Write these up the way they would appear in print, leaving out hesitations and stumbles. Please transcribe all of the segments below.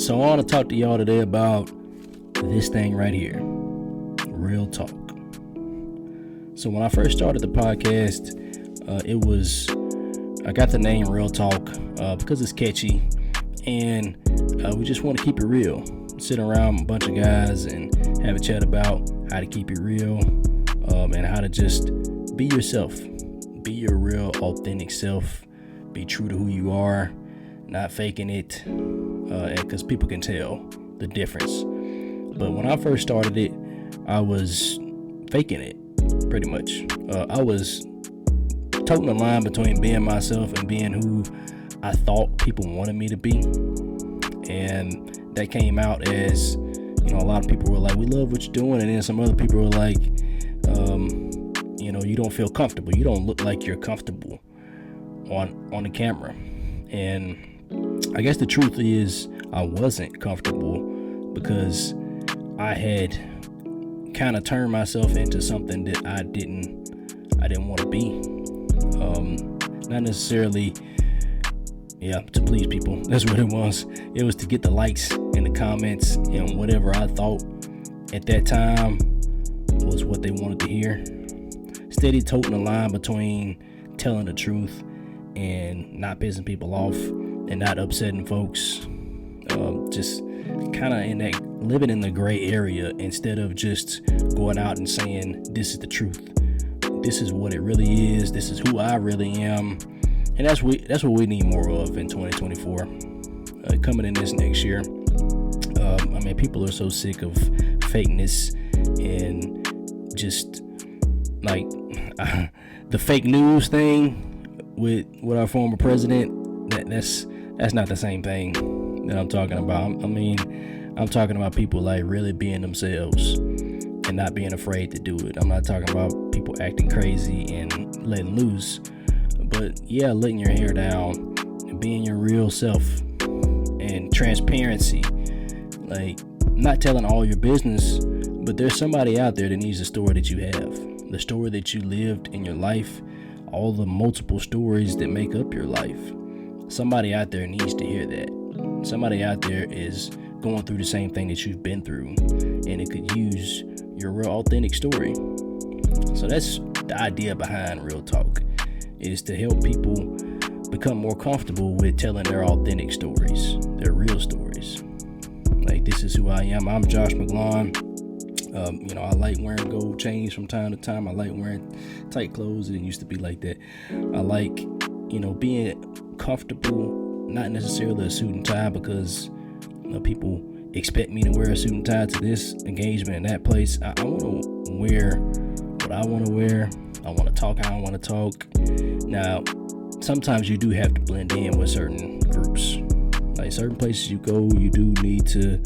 So I want to talk to y'all today about this thing right here, real talk. So when I first started the podcast, I got the name Real Talk because it's catchy, and we just want to keep it real. Sit around a bunch of guys and have a chat about how to keep it real, and how to just be yourself, be your real authentic self, be true to who you are, not faking it, because people can tell the difference. But when I first started it, I was faking it, pretty much. I was toting the line between being myself and being who I thought people wanted me to be. And that came out as, a lot of people were like, we love what you're doing. And then some other people were like, you don't feel comfortable. You don't look like you're comfortable on the camera. And I guess the truth is I wasn't comfortable because I had kind of turned myself into something that I didn't want to be. Not necessarily, to please people. That's what it was. It was to get the likes and the comments and whatever I thought at that time was what they wanted to hear. Steady toting the line between telling the truth and not pissing people off and not upsetting folks. Just kind of in that, living in the gray area instead of just going out and saying, this is the truth. This is what it really is. This is who I really am. And that's what we need more of in 2024. Coming in this next year. People are so sick of fakeness and just like the fake news thing with our former president. That's not the same thing that I'm talking about. I'm talking about people like really being themselves and not being afraid to do it. I'm not talking about people acting crazy and letting loose, but letting your hair down and being your real self and transparency. Like, not telling all your business, but there's somebody out there that needs the story that you have, the story that you lived in your life, all the multiple stories that make up your life. Somebody out there needs to hear that. Somebody out there is going through the same thing that you've been through, and it could use your real authentic story. So that's the idea behind Real Talk, is to help people become more comfortable with telling their authentic stories, their real stories. Like, this is who I am. I'm Josh McGlon. I like wearing gold chains from time to time. I like wearing tight clothes. It didn't used to be like that. I like, being comfortable, not necessarily a suit and tie, because people expect me to wear a suit and tie to this engagement in that place. I want to wear what I want to wear. I want to talk how I want to talk. Now, sometimes you do have to blend in with certain groups. Like, certain places you go, you do need to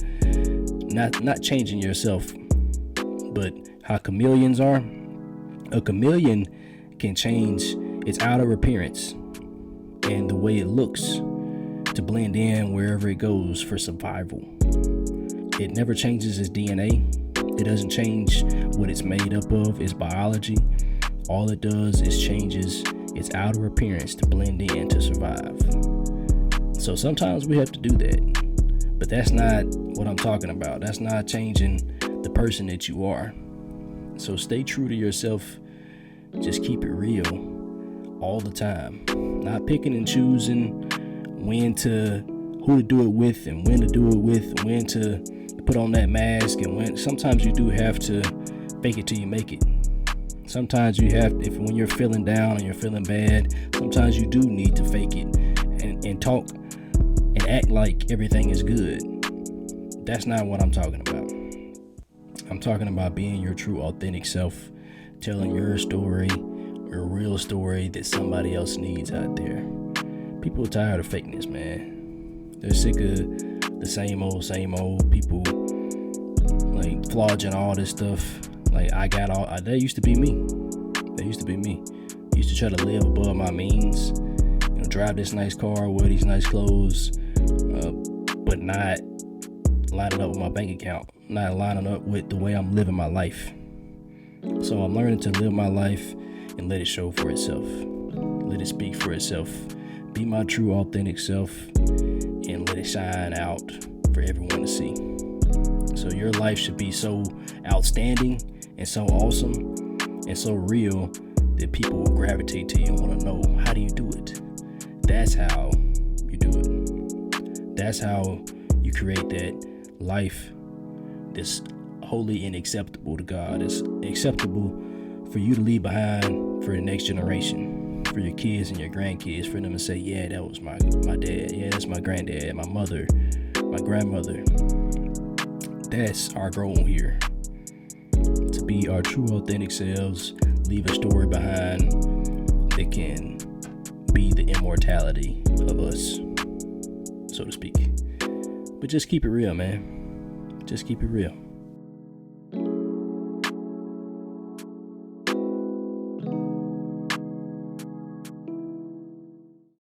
not changing yourself, but how chameleons are. A chameleon can change its outer appearance and the way it looks to blend in wherever it goes for survival. It never changes its DNA. It doesn't change what it's made up of, its biology. All it does is changes its outer appearance to blend in to survive. So sometimes we have to do that, but that's not what I'm talking about. That's not changing the person that you are. So stay true to yourself. Just keep it real all the time. Not picking and choosing who to do it with and when to do it with, when to put on that mask, and when. Sometimes you do have to fake it till you make it. Sometimes you have, when you're feeling down and you're feeling bad, sometimes you do need to fake it and talk and act like everything is good. That's not what I'm talking about. I'm talking about being your true authentic self, telling your story, your real story that somebody else needs out there. People are tired of fakeness, man. They're sick of the same old people, like, flogging all this stuff. Like, that used to be me. I used to try to live above my means, drive this nice car, wear these nice clothes, but not lining up with my bank account, not lining up with the way I'm living my life. So I'm learning to live my life and let it show for itself. Let it speak for itself. Be my true authentic self and let it shine out for everyone to see. So your life should be so outstanding and so awesome and so real that people will gravitate to you and want to know, how do you do it? That's how you do it. That's how you create that life that's holy and acceptable to God. It's acceptable for you to leave behind for the next generation, for your kids and your grandkids, for them to say, yeah, that was my dad. Yeah, that's my granddad, my mother, my grandmother. That's our goal here. To be our true, authentic selves, leave a story behind that can be the immortality of us, so to speak. But just keep it real, man. Just keep it real.